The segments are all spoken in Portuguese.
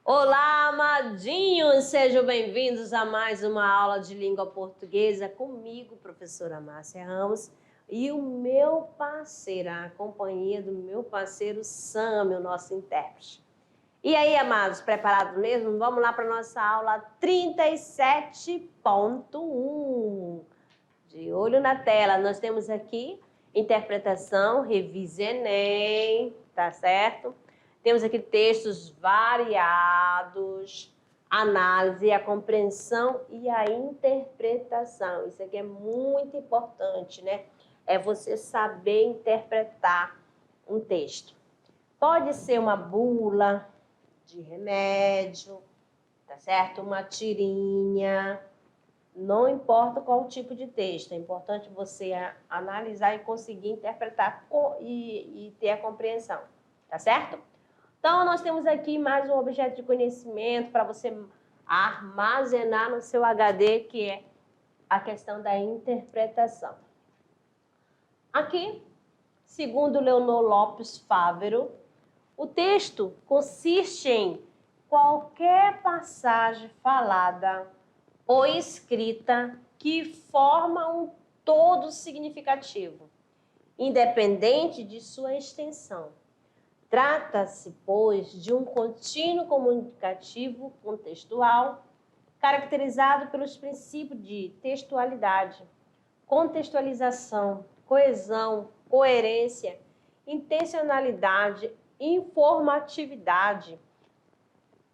Olá, amadinhos! Sejam bem-vindos a mais uma aula de língua portuguesa comigo, professora Márcia Ramos, e o meu parceiro, a companhia do meu parceiro Sam, o nosso intérprete. E aí, amados, preparados mesmo? Vamos lá para a nossa aula 37.1. De olho na tela, nós temos aqui interpretação, revise Enem, tá certo? Temos aqui textos variados, análise, a compreensão e a interpretação. Isso aqui é muito importante, né? É você saber interpretar um texto. Pode ser uma bula de remédio, tá certo? Uma tirinha, não importa qual tipo de texto, é importante você analisar e conseguir interpretar e ter a compreensão, tá certo? Então, nós temos aqui mais um objeto de conhecimento para você armazenar no seu HD, que é a questão da interpretação. Aqui, segundo Leonor Lopes Fávero, o texto consiste em qualquer passagem falada ou escrita que forma um todo significativo, independente de sua extensão. Trata-se, pois, de um contínuo comunicativo contextual, caracterizado pelos princípios de textualidade, contextualização, coesão, coerência, intencionalidade, informatividade,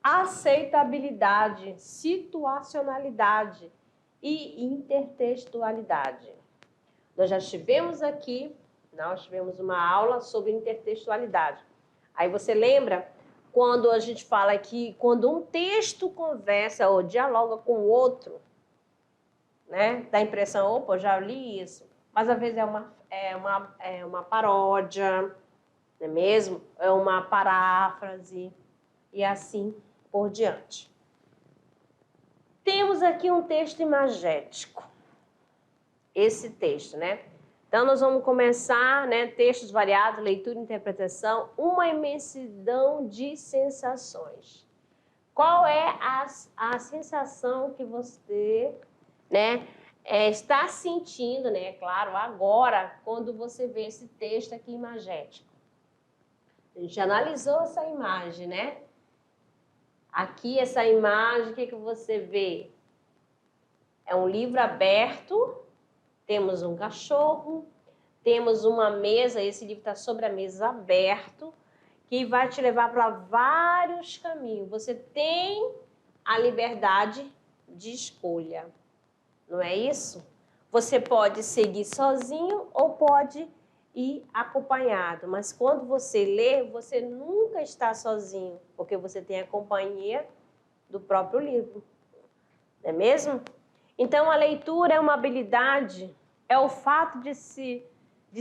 aceitabilidade, situacionalidade e intertextualidade. Nós já tivemos aqui, nós tivemos uma aula sobre intertextualidade. Aí você lembra quando a gente fala que quando um texto conversa ou dialoga com o outro, né, dá a impressão, opa, eu já li isso, mas às vezes é uma paródia, não é mesmo? É uma paráfrase e assim por diante. Temos aqui um texto imagético. Esse texto, né? Então, nós vamos começar, né? Textos variados, leitura e interpretação, uma imensidão de sensações. Qual é a sensação que você, né, está sentindo, né? Claro, agora, quando você vê esse texto aqui imagético. A gente analisou essa imagem, né? Aqui, essa imagem, o que você vê? É um livro aberto. Temos um cachorro, temos uma mesa, esse livro está sobre a mesa aberto, que vai te levar para vários caminhos. Você tem a liberdade de escolha, não é isso? Você pode seguir sozinho ou pode ir acompanhado, mas quando você lê, você nunca está sozinho, porque você tem a companhia do próprio livro, não é mesmo? Então, a leitura é uma habilidade, é o fato de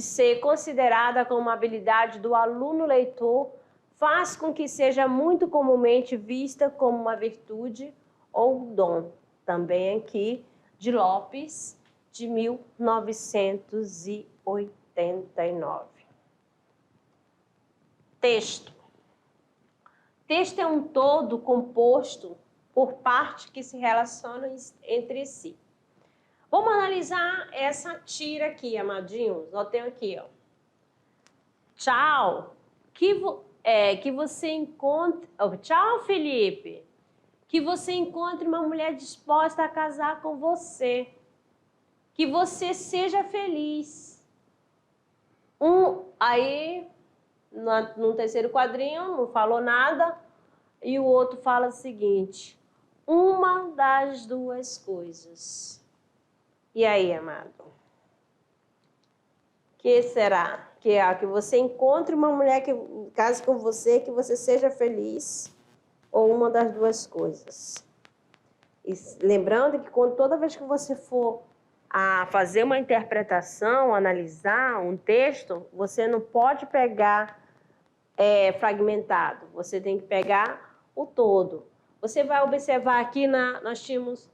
ser considerada como uma habilidade do aluno leitor, faz com que seja muito comumente vista como uma virtude ou dom. Também aqui, de Lopes, de 1989. Texto. Texto é um todo composto por partes que se relacionam entre si. Vamos analisar essa tira aqui, amadinhos. Eu tenho aqui, ó. Tchau. Que você encontre... Oh, tchau, Felipe. Que você encontre uma mulher disposta a casar com você. Que você seja feliz. Aí, no terceiro quadrinho, não falou nada. E o outro fala o seguinte: uma das duas coisas. E aí, amado? Que será? Que você encontre uma mulher que case com você, que você seja feliz, ou uma das duas coisas. E lembrando que toda vez que você for a fazer uma interpretação, analisar um texto, você não pode pegar fragmentado, você tem que pegar o todo. Você vai observar aqui, nós tínhamos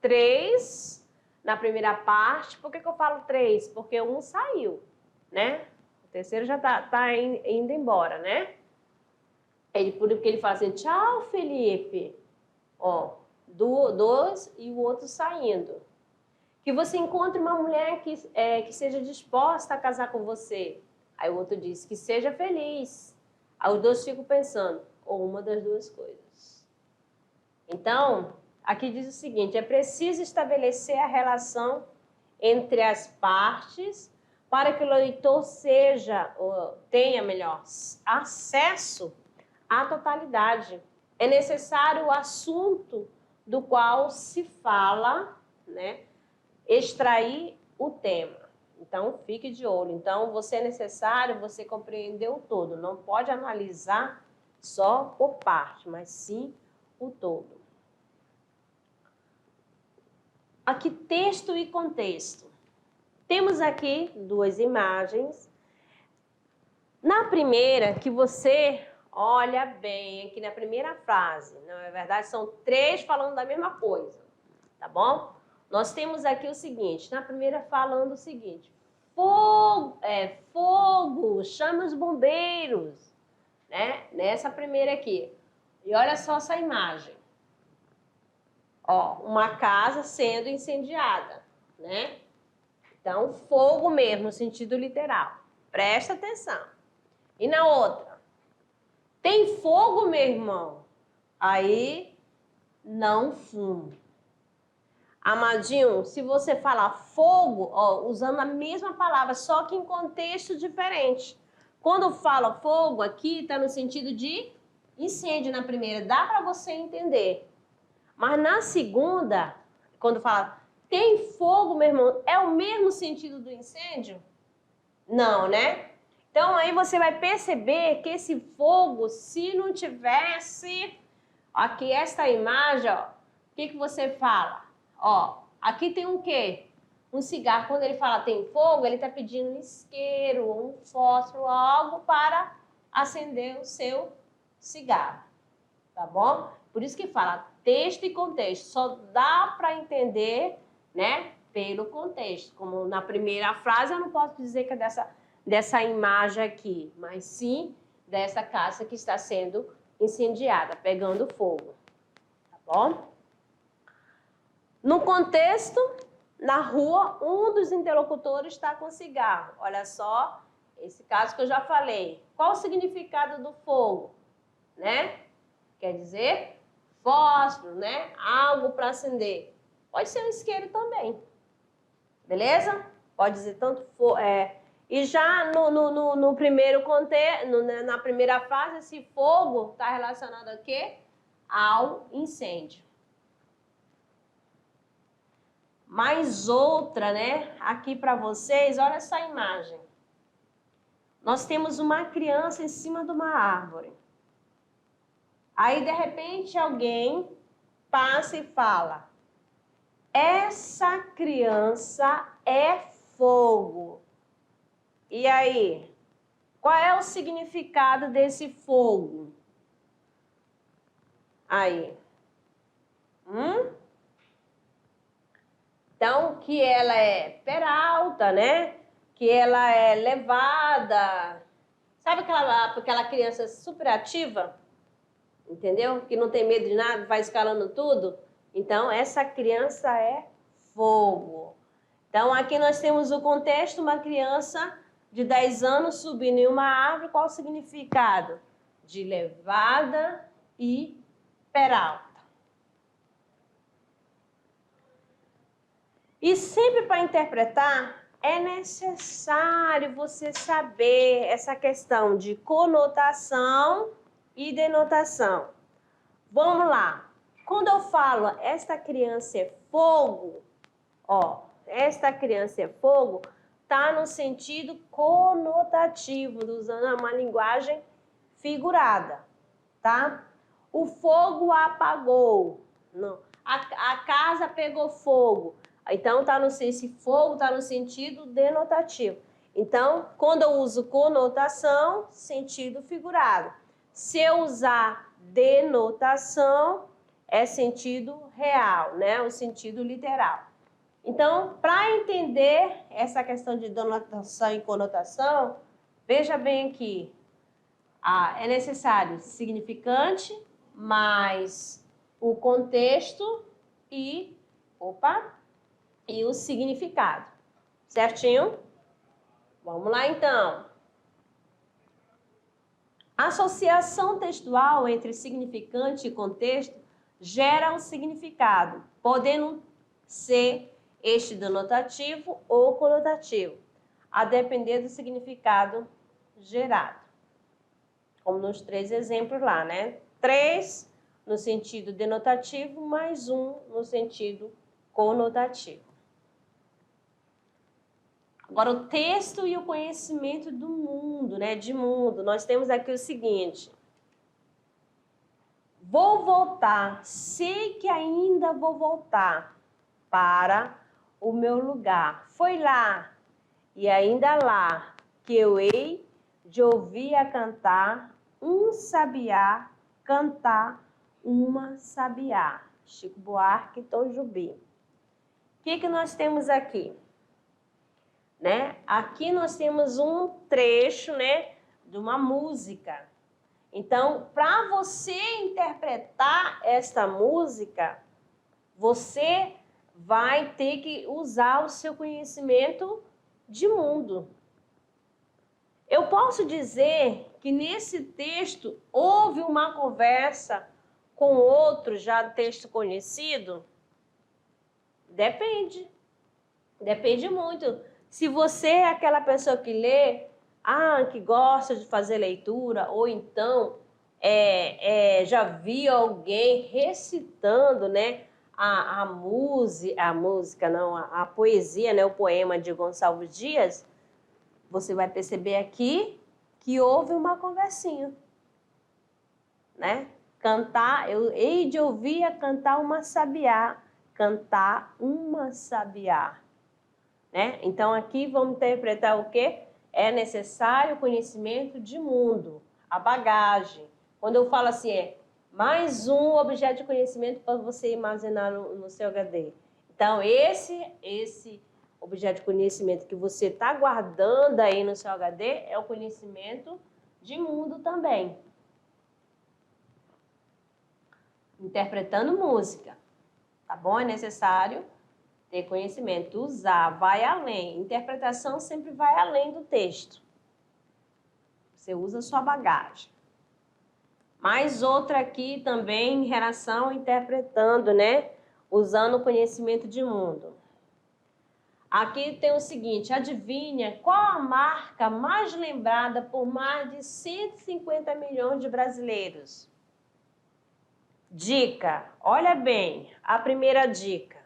3 na primeira parte. Por que eu falo 3? Porque um saiu, né? O terceiro já tá indo embora, né? Por isso que ele fala assim, tchau, Felipe. Ó, 2 e o outro saindo. Que você encontre uma mulher que seja disposta a casar com você. Aí o outro diz que seja feliz. Aí os dois ficam pensando, ou uma das duas coisas. Então, aqui diz o seguinte, é preciso estabelecer a relação entre as partes para que o leitor tenha melhor acesso à totalidade. É necessário o assunto do qual se fala, né? Extrair o tema. Então, fique de olho. Então, é necessário você compreender o todo. Não pode analisar só por parte, mas sim o todo. Aqui, texto e contexto. Temos aqui 2 imagens. Na primeira, que você olha bem, aqui na primeira frase, na verdade, são 3 falando da mesma coisa, tá bom? Nós temos aqui o seguinte, na primeira falando o seguinte, fogo, chame os bombeiros, né? Nessa primeira aqui. E olha só essa imagem. Ó, uma casa sendo incendiada, né? Então, fogo mesmo, no sentido literal. Presta atenção. E na outra? Tem fogo, meu irmão? Aí, não fume. Amadinho, se você falar fogo, ó, usando a mesma palavra, só que em contexto diferente. Quando fala fogo aqui, está no sentido de incêndio na primeira, dá para você entender. Mas na segunda, quando fala tem fogo, meu irmão, é o mesmo sentido do incêndio? Não, né? Então aí você vai perceber que esse fogo, se não tivesse aqui esta imagem, ó, o que você fala? Ó, aqui tem um quê? Um cigarro. Quando ele fala tem fogo, ele está pedindo um isqueiro, um fósforo, algo para acender o seu cigarro. Tá bom? Por isso que fala texto e contexto. Só dá para entender, né, pelo contexto. Como na primeira frase, eu não posso dizer que é dessa imagem aqui, mas sim dessa casa que está sendo incendiada, pegando fogo. Tá bom? No contexto, na rua, um dos interlocutores está com cigarro. Olha só, esse caso que eu já falei. Qual o significado do fogo? Né? Quer dizer, fósforo, né? Algo para acender. Pode ser um isqueiro também. Beleza? Pode dizer tanto E já no primeiro contexto, na primeira fase, esse fogo está relacionado a quê? Ao incêndio. Mais outra, né? Aqui para vocês, olha essa imagem. Nós temos uma criança em cima de uma árvore. Aí, de repente, alguém passa e fala: essa criança é fogo. E aí? Qual é o significado desse fogo? Aí. Então, que ela é peralta, né? Que ela é levada. Sabe aquela criança super ativa? Entendeu? Que não tem medo de nada, vai escalando tudo. Então, essa criança é fogo. Então, aqui nós temos o contexto, uma criança de 10 anos subindo em uma árvore. Qual o significado? De levada e peralta. E sempre para interpretar, é necessário você saber essa questão de conotação e denotação. Vamos lá. Quando eu falo esta criança é fogo, ó, esta criança é fogo, tá no sentido conotativo, usando uma linguagem figurada, tá? O fogo apagou. Não. A casa pegou fogo. Então, esse fogo está no sentido denotativo. Então, quando eu uso conotação, sentido figurado. Se eu usar denotação, é sentido real, né? O sentido literal. Então, para entender essa questão de denotação e conotação, veja bem aqui, é necessário significante mais o contexto e o significado. Certinho? Vamos lá, então. Associação textual entre significante e contexto gera um significado, podendo ser este denotativo ou conotativo, a depender do significado gerado. Como nos 3 exemplos lá, né? 3 no sentido denotativo, mais 1 no sentido conotativo. Agora, o texto e o conhecimento do mundo, né? De mundo. Nós temos aqui o seguinte. Vou voltar, sei que ainda vou voltar para o meu lugar. Foi lá e ainda lá que eu hei de ouvir a cantar um sabiá, cantar uma sabiá. Chico Buarque e Tom Jobim. O que nós temos aqui? Né? Aqui nós temos um trecho, né, de uma música. Então, para você interpretar esta música, você vai ter que usar o seu conhecimento de mundo. Eu posso dizer que nesse texto houve uma conversa com outro já texto conhecido? Depende. Depende muito. Se você é aquela pessoa que lê, que gosta de fazer leitura, ou então já viu alguém recitando, né, a poesia, né, o poema de Gonçalves Dias, você vai perceber aqui que houve uma conversinha, né? Cantar, eu hei de ouvir a cantar uma sabiá, cantar uma sabiá. Né? Então, aqui vamos interpretar o quê? É necessário conhecimento de mundo, a bagagem. Quando eu falo assim, mais um objeto de conhecimento para você armazenar no seu HD. Então, esse objeto de conhecimento que você está guardando aí no seu HD é o conhecimento de mundo também. Interpretando música, tá bom? É necessário ter conhecimento, usar, vai além. Interpretação sempre vai além do texto. Você usa a sua bagagem. Mais outra aqui também em relação a interpretando, né? Usando o conhecimento de mundo. Aqui tem o seguinte, adivinha qual a marca mais lembrada por mais de 150 milhões de brasileiros? Dica, olha bem, a primeira dica.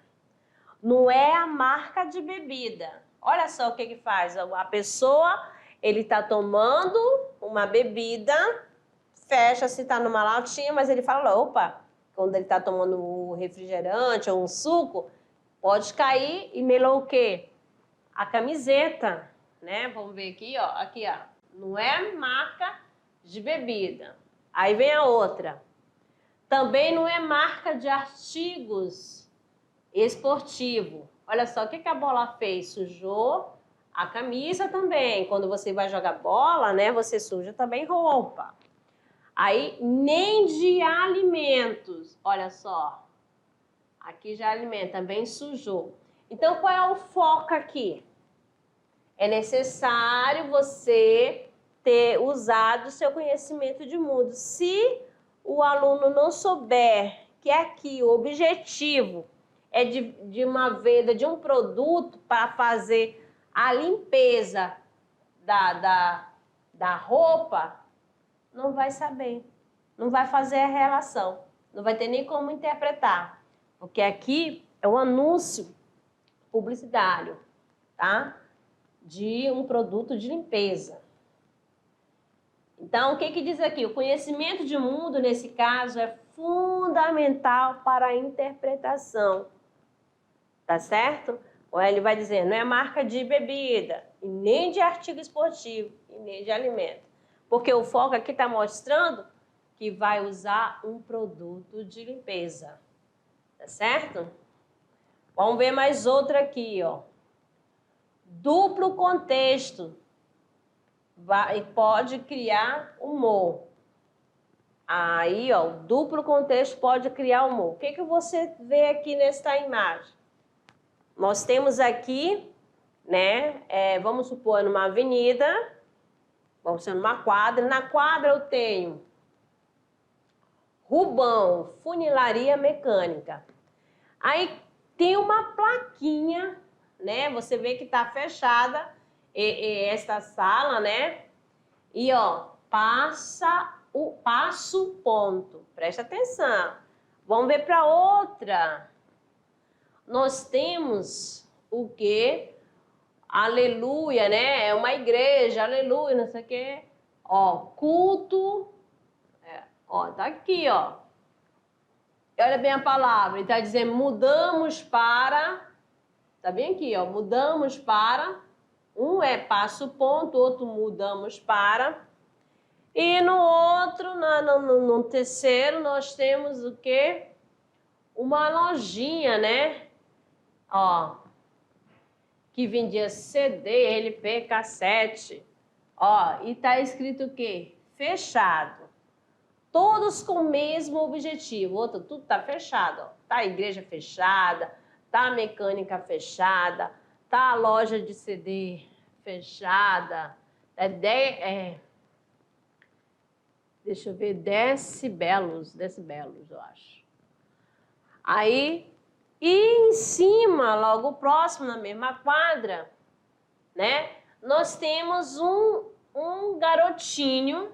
Não é a marca de bebida. Olha só o que faz. A pessoa, ele está tomando uma bebida, fecha se está numa latinha, mas ele fala, opa, quando ele está tomando um refrigerante ou um suco, pode cair e melou o quê? A camiseta, né? Vamos ver aqui, ó. Aqui, ó. Não é marca de bebida. Aí vem a outra. Também não é marca de artigos esportivo. Olha só o que a bola fez, sujou a camisa também. Quando você vai jogar bola, né, você suja também roupa. Aí, nem de alimentos. Olha só, aqui já alimento, também sujou. Então, qual é o foco aqui? É necessário você ter usado o seu conhecimento de mundo. Se o aluno não souber que aqui o objetivo é de uma venda de um produto para fazer a limpeza da roupa, não vai saber, não vai fazer a relação, não vai ter nem como interpretar, porque aqui é um anúncio publicitário, tá? De um produto de limpeza. Então, o que diz aqui? O conhecimento de mundo, nesse caso, é fundamental para a interpretação. Tá certo? Ou ele vai dizer, não é marca de bebida, e nem de artigo esportivo, e nem de alimento. Porque o foco aqui está mostrando que vai usar um produto de limpeza. Tá certo? Vamos ver mais outra aqui, ó. Duplo contexto pode criar humor. Aí, ó, o duplo contexto pode criar humor. O que que você vê aqui nesta imagem? Nós temos aqui, né, vamos supor, numa avenida, vamos ser numa quadra. Na quadra eu tenho Rubão, funilaria mecânica. Aí tem uma plaquinha, né? Você vê que tá fechada esta sala, né? E ó, passo ponto. Presta atenção. Vamos ver para outra. Nós temos o quê? Aleluia, né? É uma igreja, aleluia, não sei o quê. Ó, culto. Ó, tá aqui, ó. Olha bem a palavra. Ele tá dizendo mudamos para. Tá bem aqui, ó. Mudamos para. Um é passo ponto, outro mudamos para. E no outro, no terceiro, nós temos o quê? Uma lojinha, né? Ó. Que vendia CD, LP, cassete. Ó, e tá escrito o quê? Fechado. Todos com o mesmo objetivo. Outro, tudo tá fechado, ó. Tá a igreja fechada, tá a mecânica fechada, tá a loja de CD fechada. Deixa eu ver, decibelos, eu acho. Aí, e em cima, logo próximo, na mesma quadra, né? Nós temos um garotinho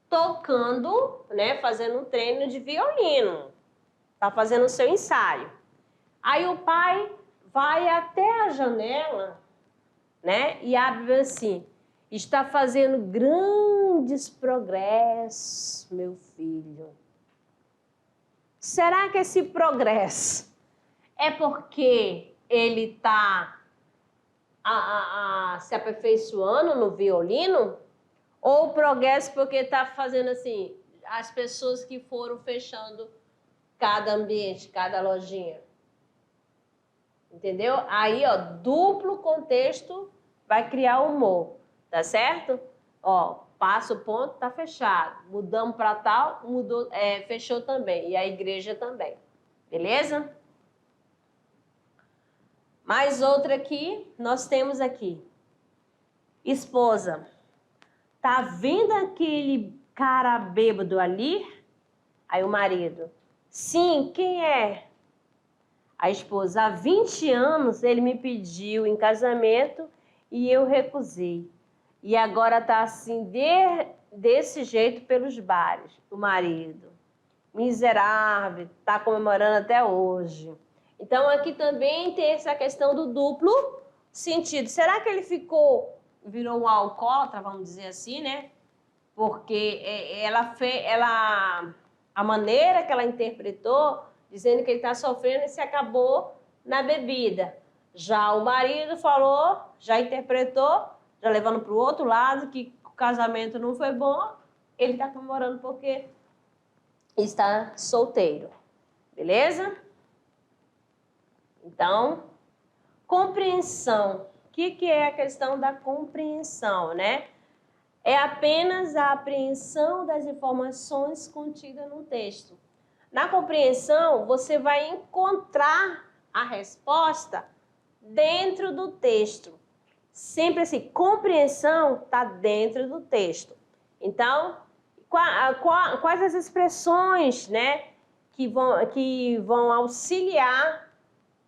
tocando, né? Fazendo um treino de violino. Tá fazendo o seu ensaio. Aí o pai vai até a janela, né? E abre assim: está fazendo grandes progressos, meu filho. Será que esse progresso é porque ele está se aperfeiçoando no violino? Ou progresso porque está fazendo assim, as pessoas que foram fechando cada ambiente, cada lojinha? Entendeu? Aí, ó, duplo contexto vai criar humor, tá certo? Ó, passo ponto, tá fechado. Mudamos para tal, mudou, fechou também. E a igreja também. Beleza? Mais outra aqui, nós temos aqui. Esposa, tá vendo aquele cara bêbado ali? Aí o marido, sim, quem é? A esposa, há 20 anos ele me pediu em casamento e eu recusei. E agora tá assim, desse jeito pelos bares. O marido, miserável, tá comemorando até hoje. Então aqui também tem essa questão do duplo sentido. Será que ele virou um alcoólatra, vamos dizer assim, né? Porque a maneira que ela interpretou, dizendo que ele está sofrendo e se acabou na bebida. Já o marido falou, já interpretou, já levando para o outro lado, que o casamento não foi bom, ele está comemorando porque está solteiro. Beleza? Então, compreensão. O que é a questão da compreensão, né? É apenas a apreensão das informações contidas no texto. Na compreensão, você vai encontrar a resposta dentro do texto. Sempre assim, compreensão está dentro do texto. Então, quais as expressões, né, que vão auxiliar,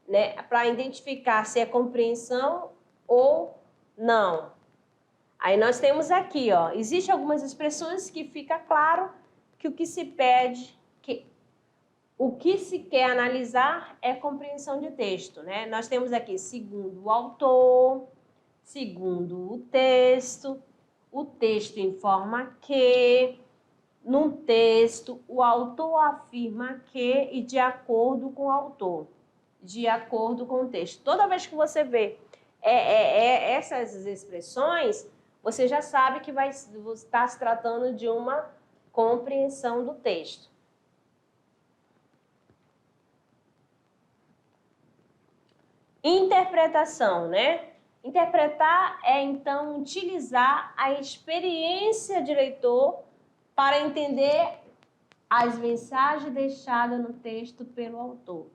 né, para identificar se é compreensão ou não? Aí nós temos aqui, ó, existem algumas expressões que fica claro que o que se pede, o que se quer analisar é compreensão de texto, né? Nós temos aqui segundo o autor, segundo o texto informa que, num texto o autor afirma que e de acordo com o autor, de acordo com o texto. Toda vez que você vê essas expressões, você já sabe que vai estar se tratando de uma compreensão do texto. Interpretação, né? Interpretar é, então, utilizar a experiência de leitor para entender as mensagens deixadas no texto pelo autor.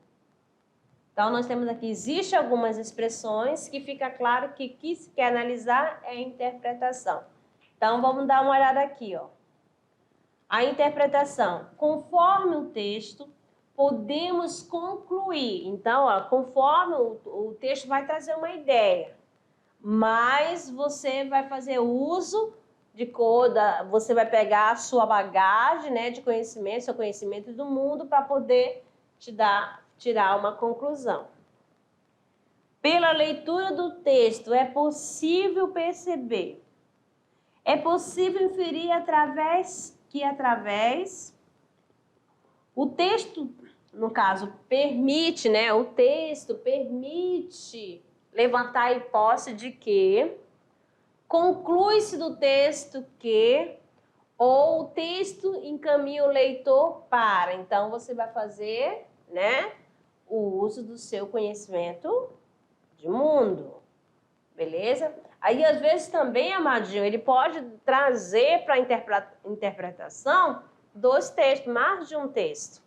Então, nós temos aqui, existem algumas expressões que fica claro que o que se quer analisar é a interpretação. Então, vamos dar uma olhada aqui, ó. A interpretação. Conforme o texto, podemos concluir. Então, ó, conforme o texto vai trazer uma ideia, mas você vai fazer uso de coda, você vai pegar a sua bagagem, né, de conhecimento, seu conhecimento do mundo, para poder tirar uma conclusão. Pela leitura do texto, é possível perceber, é possível inferir através o texto, no caso, permite, né, o texto permite levantar a hipótese de que conclui-se do texto que, ou o texto encaminha o leitor para. Então, você vai fazer, né, o uso do seu conhecimento de mundo, beleza? Aí, às vezes, também, amadinho, ele pode trazer para a interpretação 2 textos, mais de um texto.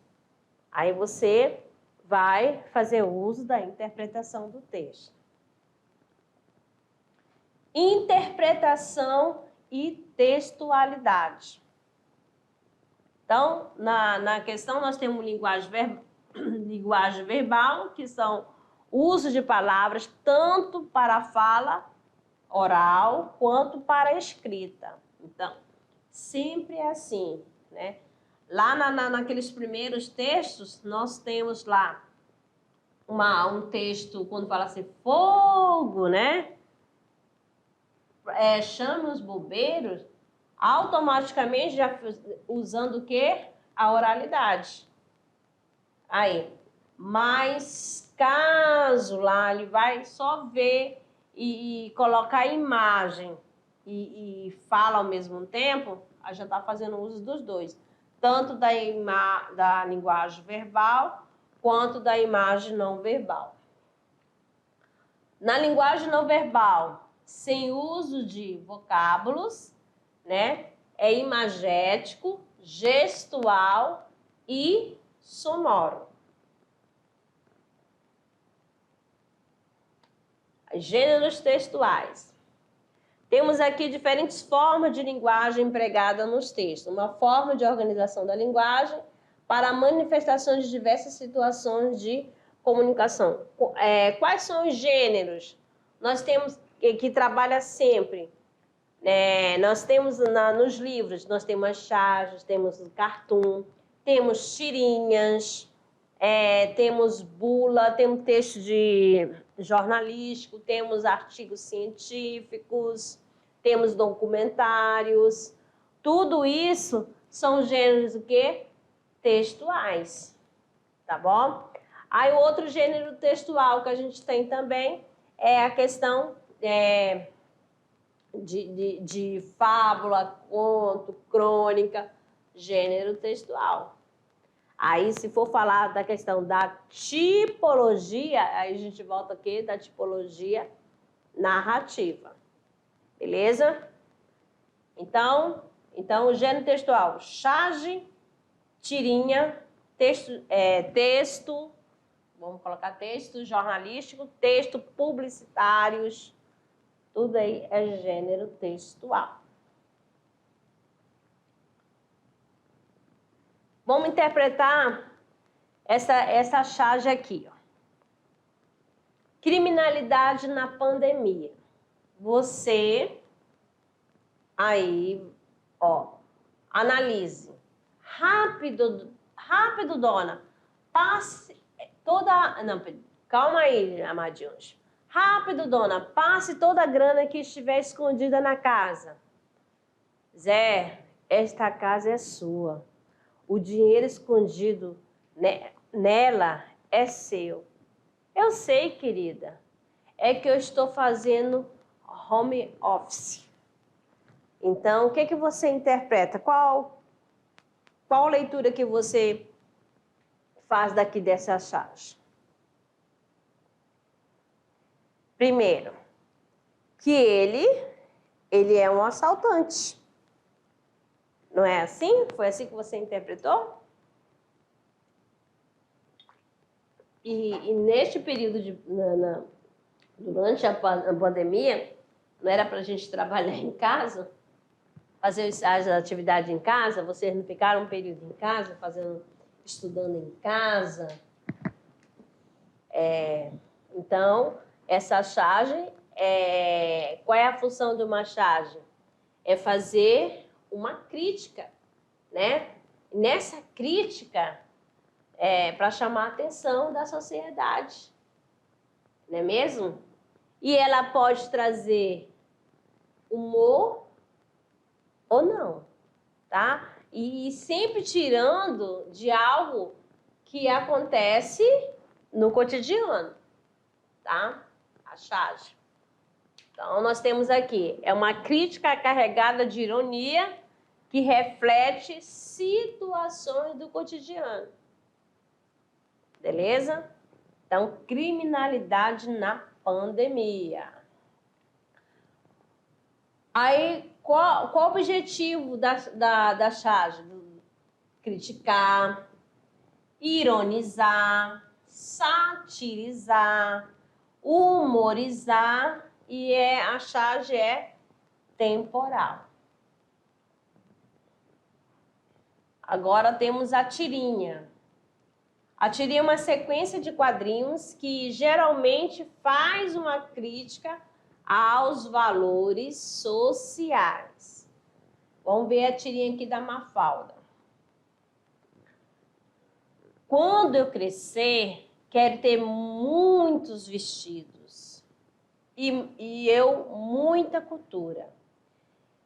Aí, você vai fazer uso da interpretação do texto. Interpretação e textualidade. Então, na questão, nós temos linguagem verbal, que são uso de palavras tanto para a fala oral quanto para a escrita. Então, sempre é assim, né? Lá naqueles primeiros textos, nós temos lá um texto, quando fala assim, fogo, né? Chame os bombeiros, automaticamente já usando o quê? A oralidade. Aí, mas caso lá ele vai só ver e colocar a imagem e fala ao mesmo tempo, aí já está fazendo uso dos dois. Tanto da linguagem verbal, quanto da imagem não verbal. Na linguagem não verbal, sem uso de vocábulos, né? É imagético, gestual e sonoro. Gêneros textuais. Temos aqui diferentes formas de linguagem empregada nos textos. Uma forma de organização da linguagem para a manifestação de diversas situações de comunicação. Quais são os gêneros? Nós temos que trabalha sempre. Nós temos nos livros, nós temos as charges, temos o cartoon, temos tirinhas, temos bula, temos texto de jornalístico, temos artigos científicos, temos documentários. Tudo isso são gêneros o quê? Textuais, tá bom? Aí o outro gênero textual que a gente tem também é a questão de fábula, conto, crônica, gênero textual. Aí, se for falar da questão da tipologia, aí a gente volta aqui da tipologia narrativa. Beleza? Então o gênero textual, charge, tirinha, texto, vamos colocar texto jornalístico, texto publicitários, tudo aí é gênero textual. Vamos interpretar essa charge aqui, ó. Criminalidade na pandemia. Você aí, ó, analise. Rápido, dona. Passe toda... Não, calma aí, amadinhos. Rápido, dona. Passe toda a grana que estiver escondida na casa. Zé, esta casa é sua. O dinheiro escondido nela é seu. Eu sei, querida. É que eu estou fazendo home office. Então, o que você interpreta? Qual Qual leitura que você faz daqui dessa charge? Primeiro, que ele é um assaltante. Não é assim? Foi assim que você interpretou? E neste período, durante a pandemia, não era para a gente trabalhar em casa, fazer as atividades em casa? Vocês não ficaram um período em casa, estudando em casa? Então, essa charge, qual é a função de uma charge? É fazer uma crítica, né? Nessa crítica, para chamar a atenção da sociedade, não é mesmo? E ela pode trazer humor ou não, tá? E sempre tirando de algo que acontece no cotidiano, tá? A charge. Então, nós temos aqui, é uma crítica carregada de ironia que reflete situações do cotidiano. Beleza? Então, criminalidade na pandemia. Aí, qual o objetivo da charge? Criticar, ironizar, satirizar, humorizar, e a charge é temporal. Agora temos a tirinha. A tirinha é uma sequência de quadrinhos que geralmente faz uma crítica aos valores sociais. Vamos ver a tirinha aqui da Mafalda. Quando eu crescer, quero ter muitos vestidos e eu muita cultura.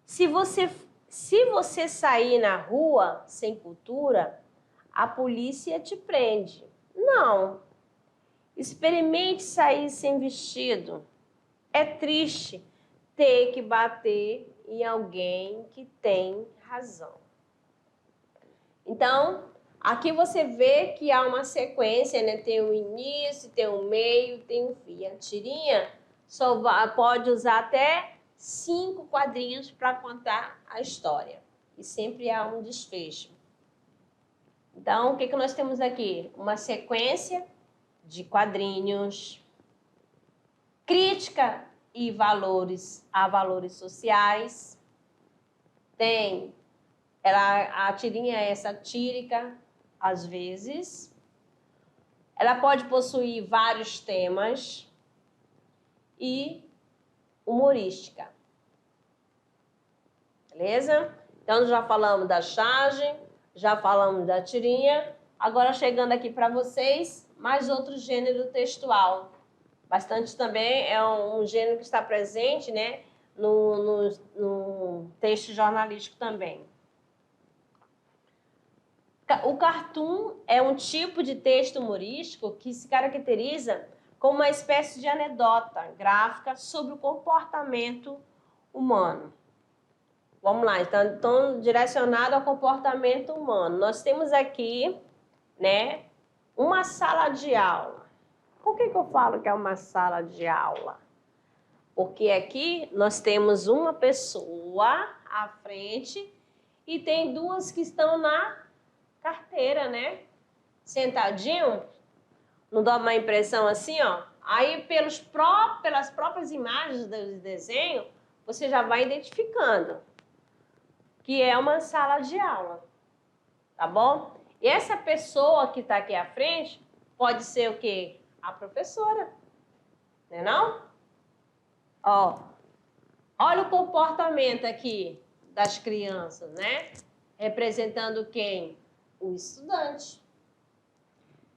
Se você sair na rua sem cultura, a polícia te prende. Não. Experimente sair sem vestido. É triste ter que bater em alguém que tem razão. Então, aqui você vê que há uma sequência, né? Tem um início, tem um meio, tem um fim. A tirinha só pode usar até 5 quadrinhos para contar a história. E sempre há um desfecho. Então, o que nós temos aqui? Uma sequência de quadrinhos, crítica e valores sociais. A tirinha é satírica, às vezes. Ela pode possuir vários temas e humorística. Beleza? Então, já falamos da charge, já falamos da tirinha. Agora, chegando aqui para vocês, mais outro gênero textual. Bastante também é um gênero que está presente, né, no texto jornalístico também. O cartoon é um tipo de texto humorístico que se caracteriza como uma espécie de anedota gráfica sobre o comportamento humano. Vamos lá, então direcionado ao comportamento humano. Nós temos aqui, né, uma sala de aula. Por que eu falo que é uma sala de aula? Porque aqui nós temos uma pessoa à frente e tem duas que estão na carteira, né? Sentadinho. Não dá uma impressão assim, ó? Aí, pelas próprias imagens do desenho, você já vai identificando que é uma sala de aula, tá bom? E essa pessoa que está aqui à frente pode ser o quê? A professora, né não? Ó, olha o comportamento aqui das crianças, né? Representando quem? O estudante.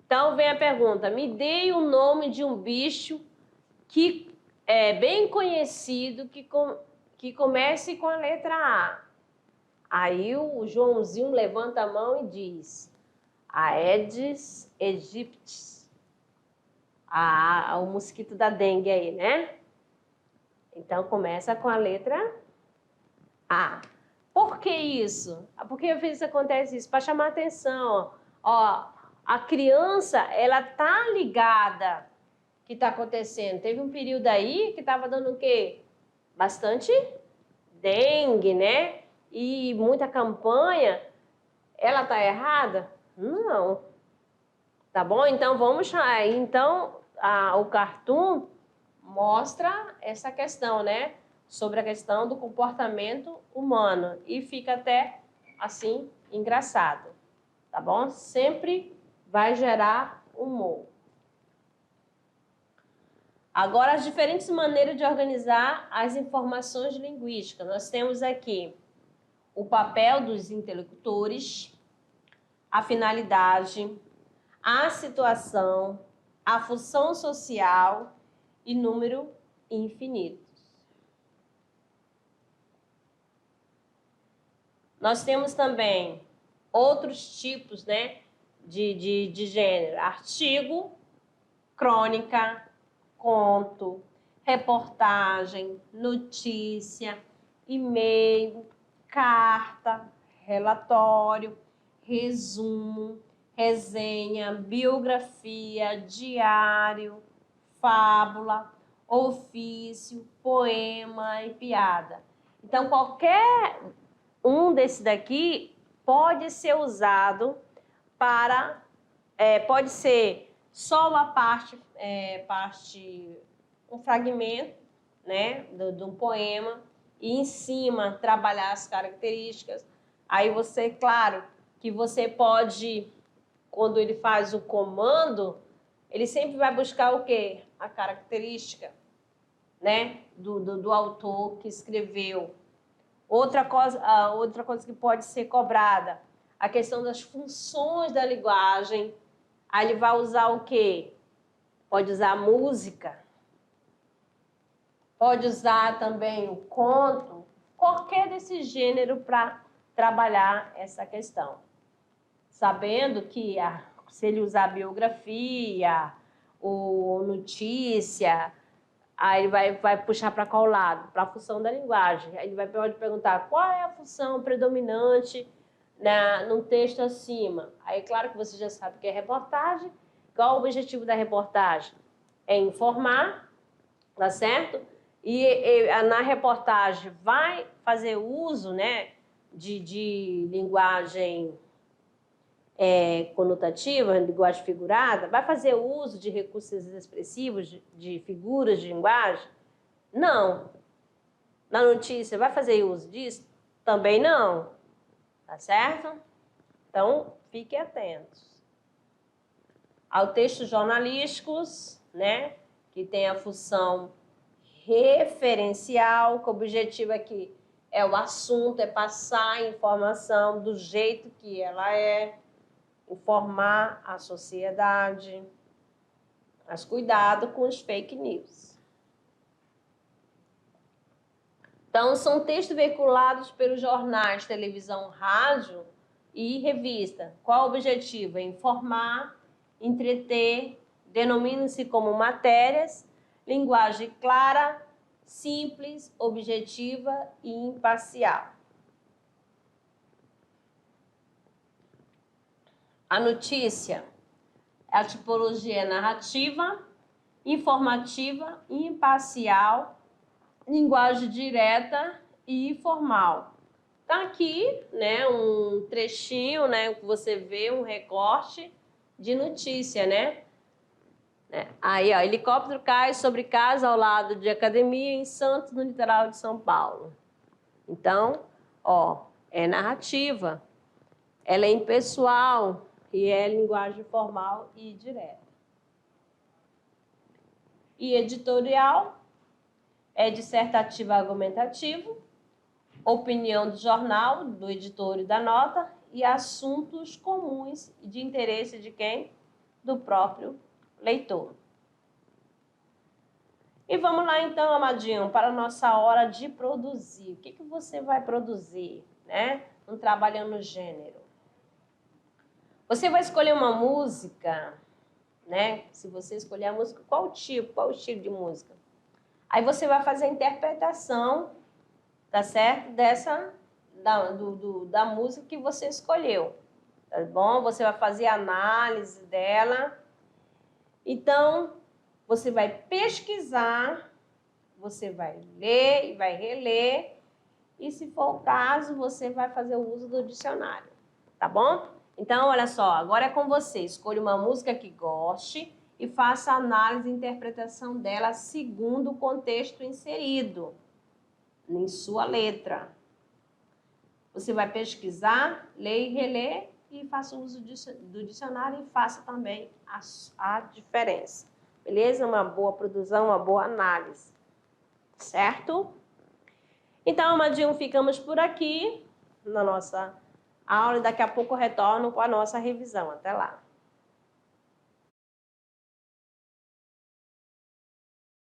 Então, vem a pergunta, me dê o nome de um bicho que é bem conhecido, que comece com a letra A. Aí o Joãozinho levanta a mão e diz, Aedes aegypti, o mosquito da dengue aí, né? Então, começa com a letra A. Por que isso? Por que às vezes acontece isso? Para chamar atenção. Ó, a criança, ela tá ligada o que está acontecendo. Teve um período aí que estava dando o quê? Bastante dengue, né? E muita campanha. Ela tá errada? Não. Tá bom? Então vamos chamar. Então o cartoon mostra essa questão, né? Sobre a questão do comportamento humano. E fica até assim engraçado. Tá bom? Sempre vai gerar humor. Agora, as diferentes maneiras de organizar as informações linguísticas. Nós temos aqui o papel dos interlocutores, a finalidade, a situação, a função social e número infinito. Nós temos também outros tipos, né, de gênero. Artigo, crônica, conto, reportagem, notícia, e-mail, carta, relatório, resumo, resenha, biografia, diário, fábula, ofício, poema e piada. Então, qualquer um desse daqui pode ser usado para, pode ser só uma parte, um fragmento, né, de um poema, e em cima trabalhar as características. Aí você, claro, que você pode, quando ele faz o comando, ele sempre vai buscar o quê? A característica, né, do autor que escreveu. Outra coisa que pode ser cobrada, a questão das funções da linguagem. Aí ele vai usar o quê? Pode usar música, pode usar também o conto, qualquer desse gênero para trabalhar essa questão. Sabendo que se ele usar biografia ou notícia, aí ele vai puxar para qual lado? Para a função da linguagem. Aí ele pode perguntar qual é a função predominante no texto acima. Aí, claro que você já sabe que é reportagem. Qual o objetivo da reportagem? É informar, tá certo? E na reportagem vai fazer uso, né, de linguagem conotativa, linguagem figurada, vai fazer uso de recursos expressivos, de figuras de linguagem? Não. Na notícia, vai fazer uso disso? Também não. Tá certo? Então, fiquem atentos. Ao textos jornalísticos, né, que tem a função referencial, que o objetivo aqui é o assunto, é passar a informação do jeito que ela é, informar a sociedade, mas cuidado com os fake news. Então, são textos veiculados pelos jornais, televisão, rádio e revista. Qual o objetivo? É informar, entreter, denomina-se como matérias, linguagem clara, simples, objetiva e imparcial. A notícia é a tipologia narrativa, informativa, imparcial, linguagem direta e formal. Tá aqui, né, um trechinho, né, que você vê, um recorte de notícia, né? Aí, ó, helicóptero cai sobre casa ao lado de academia em Santos, no litoral de São Paulo. Então, ó, é narrativa, ela é impessoal e é linguagem formal e direta. E editorial é dissertativo argumentativo, opinião do jornal, do editor e da nota, e assuntos comuns de interesse de quem? Do próprio leitor. E vamos lá então, amadinho, para a nossa hora de produzir. O que você vai produzir, né? Trabalhando no gênero. Você vai escolher uma música, né? Se você escolher a música, qual o estilo de música? Aí você vai fazer a interpretação, tá certo? da música que você escolheu, tá bom? Você vai fazer a análise dela. Então, você vai pesquisar, você vai ler e vai reler, e se for o caso, você vai fazer o uso do dicionário, tá bom? Então, olha só, agora é com você. Escolha uma música que goste e faça a análise e interpretação dela segundo o contexto inserido em sua letra. Você vai pesquisar, ler e reler e faça o uso do dicionário e faça também a diferença. Beleza? Uma boa produção, uma boa análise. Certo? Então, amadinho, ficamos por aqui na nossa aula e daqui a pouco eu retorno com a nossa revisão. Até lá!